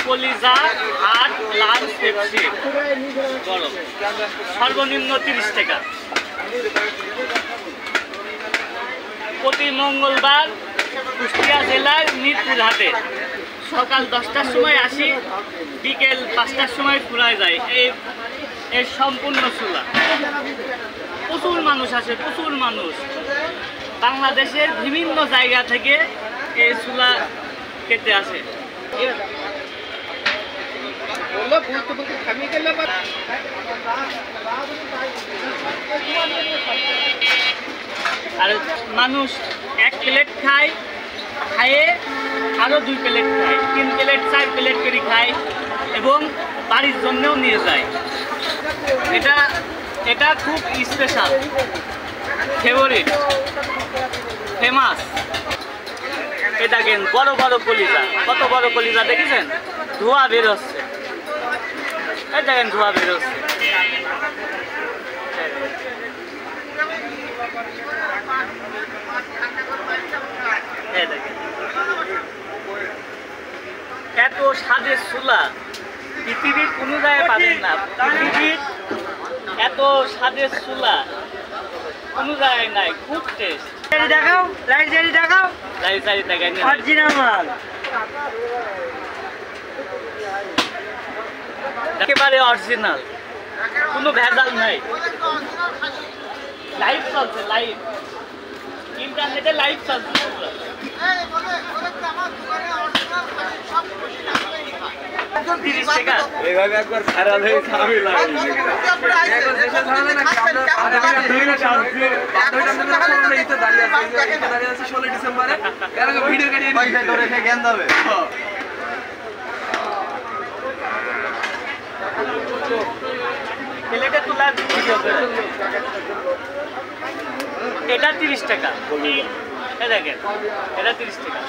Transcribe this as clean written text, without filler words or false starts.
কলিজা, হাট, lunch, Pepsi গরম সর্বনিম্ন 30 টাকা। প্রতি মঙ্গলবার কুষ্টিয়া জেলার মিরপুর হাটে সকাল 10টার সময় আসি, বিকেল 5টার সময় ফুরায় যায়। এই সম্পূর্ণ চুলা প্রচুর মানুষ আসে, প্রচুর মানুষ বাংলাদেশের বিভিন্ন জায়গা থেকে এই চুলা খেতে আসে। আর মানুষ 1 প্লেট খায়, খায়ে আরও 2 প্লেট খায়, 3 প্লেট 4 প্লেট করে খায় এবং বাড়ির জন্যও নিয়ে যায়। এটা খুব স্পেশাল, ফেভারিট, ফেমাস। এটা দেখেন বড় বড় কলিজা, কত বড় কলিজা দেখেছেন? ধোঁয়া বের হচ্ছে, এই দেখেন ধোঁয়া বের হচ্ছে। এত স্বাদের চুলা পৃথিবীর কোনো জায়গায় পাবেন না। পৃথিবীর এত স্বাদের চুলা কোনো জায়গায় নাই, খুব টেস্ট। দেখাও লাইট জারি দেখাও, লাইট জারি দেখাই অরিজিনাল মাল, একেবারে অরিজিনাল, কোনো ভেজাল নাই। লাইভ চলছে, লাইভ ইন্টারনেটে লাইভ চলছে। এইভাবে একবার ভাইরাল হয়ে আমি দাঁড়িয়ে আছে 16 ডিসেম্বরে ভিডিও কাটিয়ে জ্ঞান দেবে। এটা 30 টাকা, দেখেন এটা 30 টাকা।